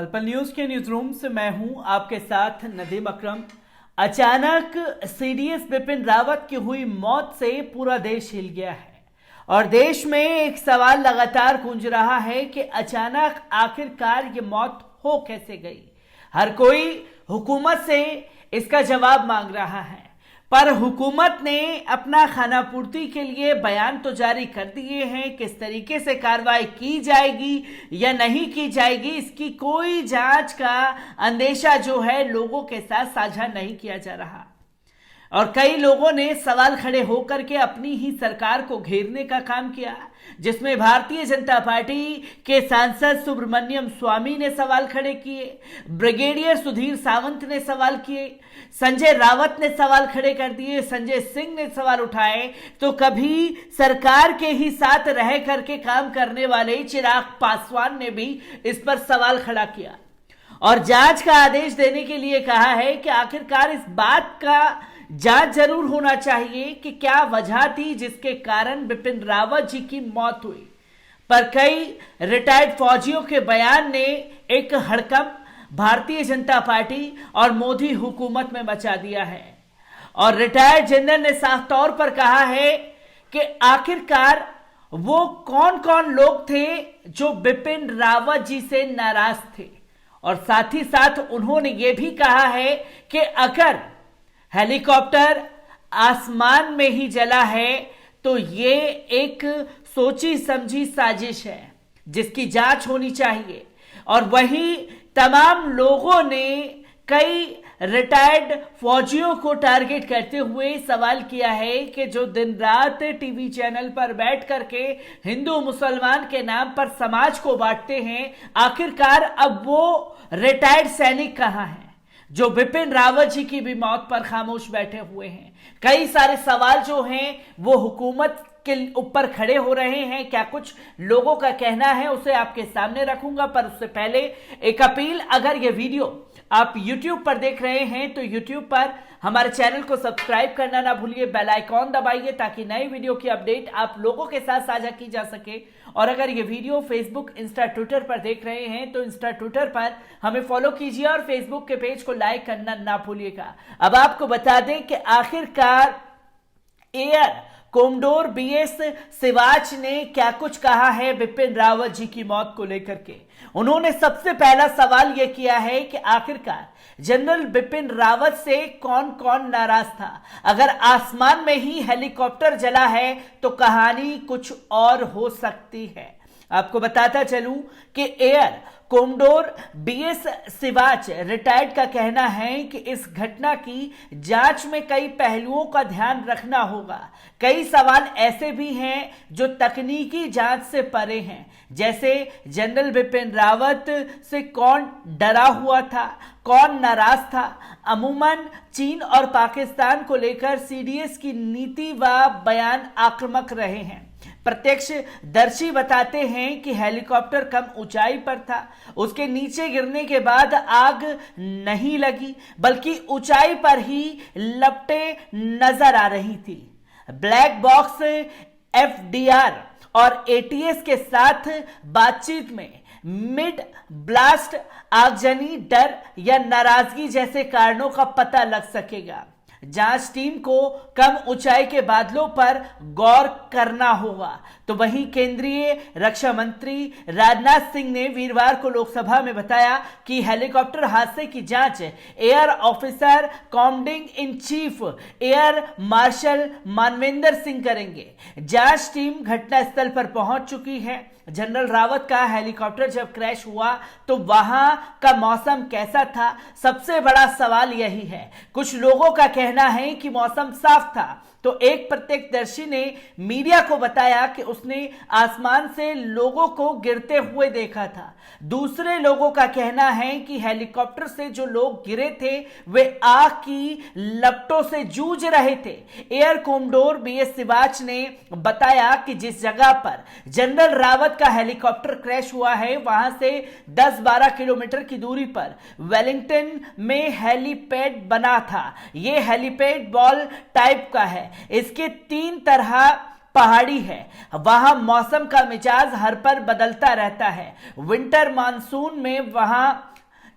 पल न्यूज के news room से मैं हूं आपके साथ नदीम अकरम। अचानक सीडीएस बिपिन रावत की हुई मौत से पूरा देश हिल गया है और देश में एक सवाल लगातार गूंज रहा है कि अचानक आखिरकार ये मौत हो कैसे गई। हर कोई हुकूमत से इसका जवाब मांग रहा है, पर हुकूमत ने अपना खाना पूर्ति के लिए बयान तो जारी कर दिए हैं। किस तरीके से कार्रवाई की जाएगी या नहीं की जाएगी, इसकी कोई जांच का अंदेशा जो है लोगों के साथ साझा नहीं किया जा रहा और कई लोगों ने सवाल खड़े होकर के अपनी ही सरकार को घेरने का काम किया, जिसमें भारतीय जनता पार्टी के सांसद सुब्रमण्यम स्वामी ने सवाल खड़े किए, ब्रिगेडियर सुधीर सावंत ने सवाल किए, संजय रावत ने सवाल खड़े कर दिए, संजय सिंह ने सवाल उठाए, तो कभी सरकार के ही साथ रह करके काम करने वाले चिराग पासवान ने भी इस पर सवाल खड़ा किया और जांच का आदेश देने के लिए कहा है कि आखिरकार इस बात का जांच जरूर होना चाहिए कि क्या वजह थी जिसके कारण बिपिन रावत जी की मौत हुई। पर कई रिटायर्ड फौजियों के बयान ने एक हड़कंप भारतीय जनता पार्टी और मोदी हुकूमत में मचा दिया है और रिटायर्ड जनरल ने साफ तौर पर कहा है कि आखिरकार वो कौन कौन लोग थे जो बिपिन रावत जी से नाराज थे और साथ ही साथ उन्होंने ये भी कहा है कि अगर हेलीकॉप्टर आसमान में ही जला है तो ये एक सोची समझी साजिश है जिसकी जांच होनी चाहिए। और वहीं तमाम लोगों ने कई रिटायर्ड फौजियों को टारगेट करते हुए सवाल किया है कि जो दिन रात टीवी चैनल पर बैठ करके हिंदू मुसलमान के नाम पर समाज को बांटते हैं, आखिरकार अब वो रिटायर्ड सैनिक कहां हैं जो बिपिन रावत जी की भी मौत पर खामोश बैठे हुए हैं। कई सारे सवाल जो हैं वो हुकूमत के ऊपर खड़े हो रहे हैं। क्या कुछ लोगों का कहना है उसे आपके सामने रखूंगा, पर उससे पहले एक अपील, अगर ये वीडियो आप YouTube पर देख रहे हैं तो YouTube पर हमारे चैनल को सब्सक्राइब करना ना भूलिए, बेल आइकॉन दबाइए ताकि नई वीडियो की अपडेट आप लोगों के साथ साझा की जा सके। और अगर ये वीडियो फेसबुक, इंस्टा, ट्विटर पर देख रहे हैं तो इंस्टा, ट्विटर पर हमें फॉलो कीजिए और फेसबुक के पेज को लाइक करना ना भूलिएगा। अब आपको बता दें कि आखिरकार एयर कोमडोर बीएस सिवाच ने क्या कुछ कहा है बिपिन रावत जी की मौत को लेकर के। उन्होंने सबसे पहला सवाल यह किया है कि आखिरकार जनरल बिपिन रावत से कौन कौन नाराज था। अगर आसमान में ही हेलीकॉप्टर जला है तो कहानी कुछ और हो सकती है। आपको बताता चलूं कि एयर कोमडोर बीएस सिवाच रिटायर्ड का कहना है कि इस घटना की जांच में कई पहलुओं का ध्यान रखना होगा। कई सवाल ऐसे भी हैं जो तकनीकी जांच से परे हैं, जैसे जनरल बिपिन रावत से कौन डरा हुआ था, कौन नाराज था। अमूमन चीन और पाकिस्तान को लेकर सीडीएस की नीति व बयान आक्रामक रहे हैं। प्रत्यक्षदर्शी बताते हैं कि हेलीकॉप्टर कम ऊंचाई पर था, उसके नीचे गिरने के बाद आग नहीं लगी बल्कि ऊंचाई पर ही लपटे नजर आ रही थी। ब्लैक बॉक्स एफडीआर और एटीएस के साथ बातचीत में मिड ब्लास्ट आगजनी, डर या नाराजगी जैसे कारणों का पता लग सकेगा। जांच टीम को कम ऊंचाई के बादलों पर गौर करना होगा। तो वहीं केंद्रीय रक्षा मंत्री राजनाथ सिंह ने वीरवार को लोकसभा में बताया कि हेलीकॉप्टर हादसे की जांच air officer commanding in chief air marshal Manvendra Singh करेंगे। जांच टीम घटनास्थल पर पहुंच चुकी है। जनरल रावत का हेलीकॉप्टर जब क्रैश हुआ तो वहां का मौसम कैसा था, सबसे बड़ा सवाल यही है। कुछ लोगों का कहना है कि मौसम साफ था, तो एक प्रत्यक्षदर्शी ने मीडिया को बताया कि उसने आसमान से लोगों को गिरते हुए देखा था। दूसरे लोगों का कहना है कि हेलीकॉप्टर से जो लोग गिरे थे वे आग की लपटों से जूझ रहे थे। एयर कोमडोर बीएस सिवाच ने बताया कि जिस जगह पर जनरल रावत का हेलीकॉप्टर क्रैश हुआ है वहां से 10-12 किलोमीटर की दूरी पर वेलिंगटन में हेलीपैड बना था। यह हेलीपैड बॉल टाइप का है, इसके 3 तरह पहाड़ी है, वहां मौसम का मिजाज हर पर बदलता रहता है। विंटर मानसून में वहां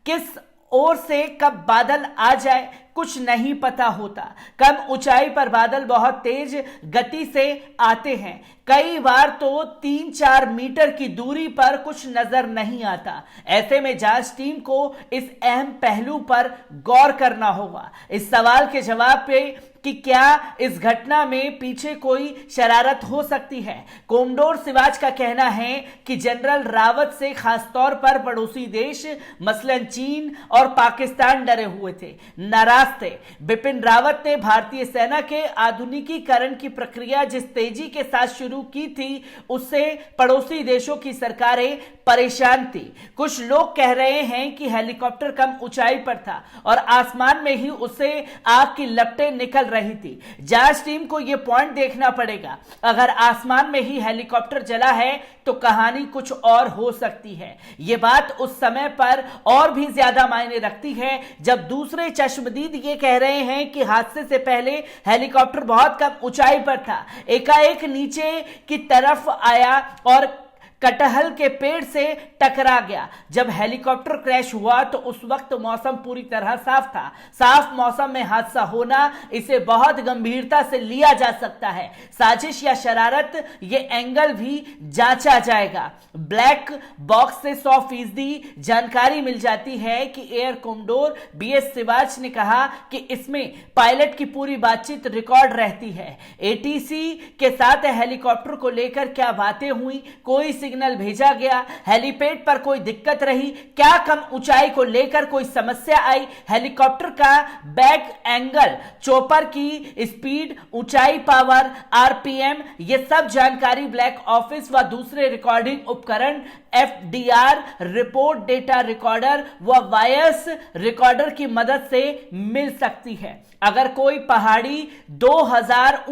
किस ओर से कब बादल आ जाए कुछ नहीं पता होता। कम ऊंचाई पर बादल बहुत तेज गति से आते हैं, कई बार तो 3-4 मीटर की दूरी पर कुछ नजर नहीं आता। ऐसे में जांच टीम को इस अहम पहलू पर गौर करना होगा। इस सवाल के जवाब पे कि क्या इस घटना में पीछे कोई शरारत हो सकती है, कोमडोर सिवाच का कहना है कि जनरल रावत से खासतौर पर पड़ोसी देश मसलन चीन और पाकिस्तान डरे हुए थे, नाराज थे। बिपिन रावत ने भारतीय सेना के आधुनिकीकरण की प्रक्रिया जिस तेजी के साथ शुरू की थी उससे पड़ोसी देशों की सरकारें परेशान थी। कुछ लोग कह रहे हैं कि हेलीकॉप्टर कम ऊंचाई पर था और आसमान में ही उससे आग की लपटें निकल रही थी। जांच टीम को यह पॉइंट देखना पड़ेगा, अगर आसमान में ही हेलीकॉप्टर जला है तो कहानी कुछ और हो सकती है। यह बात उस समय पर और भी ज्यादा मायने रखती है जब दूसरे चश्मदीद ये कह रहे हैं कि हादसे से पहले हेलीकॉप्टर बहुत कम ऊंचाई पर था, एकाएक नीचे की तरफ आया और कटहल के पेड़ से टकरा गया। जब हेलीकॉप्टर क्रैश हुआ तो उस वक्त मौसम पूरी तरह साफ था। साफ मौसम में हादसा होना, इसे बहुत गंभीरता से लिया जा सकता है। साजिश या शरारत, ये एंगल भी जांचा जाएगा। ब्लैक बॉक्स से 100% जानकारी मिल जाती है कि एयर कोमडोर BS सिवाच ने कहा कि इसमें पायलट की पूरी बातचीत रिकॉर्ड रहती है। ATC के साथ हेलीकॉप्टर को लेकर क्या बातें हुई, कोई सिग्नल भेजा गया, हेलीपैड पर कोई दिक्कत रही, क्या कम ऊंचाई को लेकर कोई समस्या आई, हेलीकॉप्टर का बैक एंगल, चोपर की स्पीड, ऊंचाई, पावर, RPM, ये सब जानकारी ब्लैक ऑफिस व दूसरे रिकॉर्डिंग उपकरण FDR रिपोर्ट डेटा रिकॉर्डर व वायस रिकॉर्डर की मदद से मिल सकती है। अगर कोई पहाड़ी 2000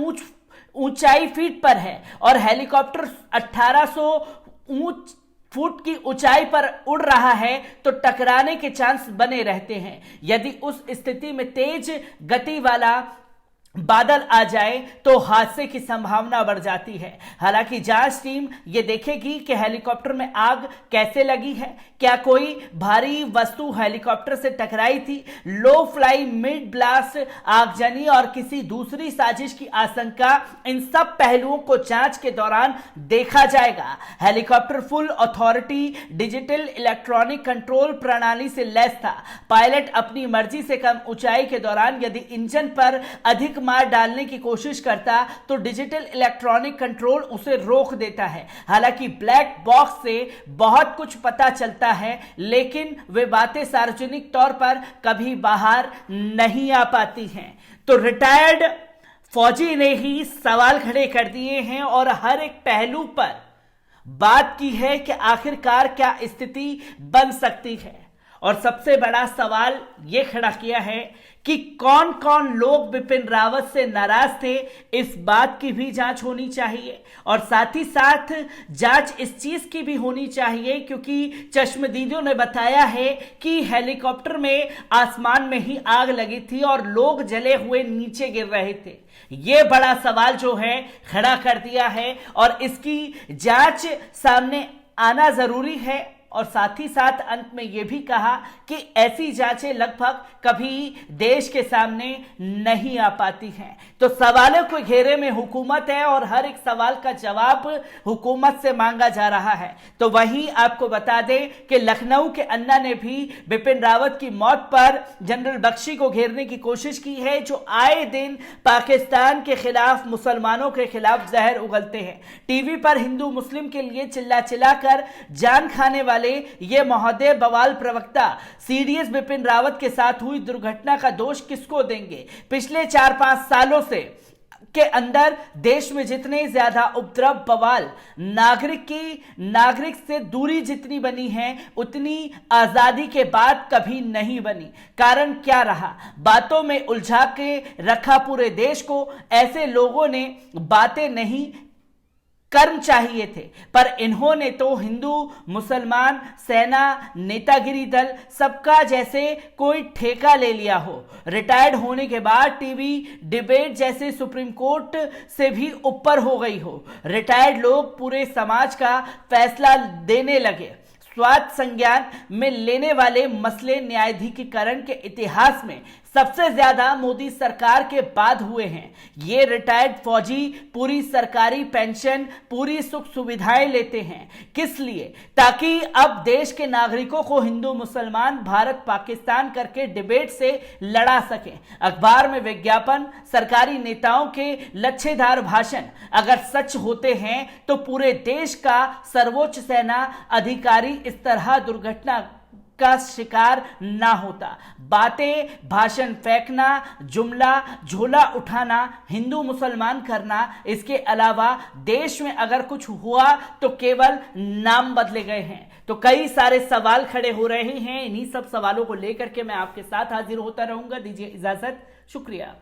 ऊंचाई फीट पर है और हेलीकॉप्टर 1800 फुट की ऊंचाई पर उड़ रहा है तो टकराने के चांस बने रहते हैं। यदि उस स्थिति में तेज गति वाला बादल आ जाए तो हादसे की संभावना बढ़ जाती है। हालांकि जांच टीम यह देखेगी कि हेलीकॉप्टर में आग कैसे लगी है, क्या कोई भारी वस्तु हेलीकॉप्टर से टकराई थी, लो फ्लाई, मिड ब्लास्ट, आगजनी और किसी दूसरी साजिश की आशंका। इन सब पहलुओं को जांच के दौरान देखा जाएगा। Helicopter full authority digital electronic control प्रणाली से लैस था। पायलट अपनी मर्जी से कम ऊंचाई के दौरान यदि इंजन पर अधिक मार डालने की कोशिश करता तो डिजिटल इलेक्ट्रॉनिक कंट्रोल उसे रोक देता है। हालांकि ब्लैक बॉक्स से बहुत कुछ पता चलता है, लेकिन वे बातें सार्वजनिक तौर पर कभी बाहर नहीं आ पाती हैं। तो रिटायर्ड फौजी ने ही सवाल खड़े कर दिए हैं और हर एक पहलू पर बात की है कि आखिरकार क्या स्थिति बन सकती है। और सबसे बड़ा सवाल यह खड़ा किया है कि कौन कौन लोग बिपिन रावत से नाराज थे, इस बात की भी जांच होनी चाहिए। और साथ ही साथ जांच इस चीज की भी होनी चाहिए क्योंकि चश्मदीदों ने बताया है कि हेलीकॉप्टर में आसमान में ही आग लगी थी और लोग जले हुए नीचे गिर रहे थे। यह बड़ा सवाल जो है खड़ा कर दिया है और इसकी जांच सामने आना जरूरी है। और साथ ही साथ अंत में यह भी कहा कि ऐसी जांचें लगभग कभी देश के सामने नहीं आ पाती हैं। तो सवालों के घेरे में हुकूमत है और हर एक सवाल का जवाब हुकूमत से मांगा जा रहा है। तो वहीं आपको बता दें कि लखनऊ के अन्ना ने भी बिपिन रावत की मौत पर जनरल बख्शी को घेरने की कोशिश की है, जो आए दिन पाकिस्तान के खिलाफ, मुसलमानों के खिलाफ जहर उगलते हैं। टीवी पर हिंदू मुस्लिम के लिए चिल्ला चिल्लाकर जान खाने वाले ये महोदय बवाल प्रवक्ता सीडीएस बिपिन रावत के साथ हुई दुर्घटना का दोष किसको देंगे? पिछले 4-5 सालों से के अंदर देश में जितने ज्यादा उपद्रव, बवाल, नागरिक से दूरी जितनी बनी है उतनी आजादी के बाद कभी नहीं बनी। कारण क्या रहा? बातों में उलझा के रखा पूरे देश को। ऐसे लोगों ने बातें नहीं, कर्म चाहिए थे, पर इन्होंने तो हिंदू, मुसलमान, सेना, नेतागिरी दल सबका जैसे कोई ठेका ले लिया हो। रिटायर्ड होने के बाद टीवी डिबेट जैसे सुप्रीम कोर्ट से भी ऊपर हो गई हो। रिटायर्ड लोग पूरे समाज का फैसला देने लगे। स्वाद संज्ञान में लेने वाले मसले न्यायाधिकरण के इतिहास में सबसे ज्यादा मोदी सरकार के बाद हुए हैं। ये रिटायर्ड फौजी पूरी सरकारी पेंशन, पूरी सुख सुविधाएं लेते हैं। किस लिए? ताकि अब देश के नागरिकों को हिंदू मुसलमान, भारत पाकिस्तान करके डिबेट से लड़ा सकें। अखबार में विज्ञापन, सरकारी नेताओं के लच्छेदार भाषण अगर सच होते हैं तो पूरे देश का सर्वोच्च सेना अधिकारी इस तरह दुर्घटना का शिकार ना होता। बातें, भाषण फेंकना, जुमला झोला उठाना, हिंदू मुसलमान करना, इसके अलावा देश में अगर कुछ हुआ तो केवल नाम बदले गए हैं। तो कई सारे सवाल खड़े हो रहे हैं। इन्हीं सब सवालों को लेकर के मैं आपके साथ हाजिर होता रहूंगा। दीजिए इजाजत, शुक्रिया।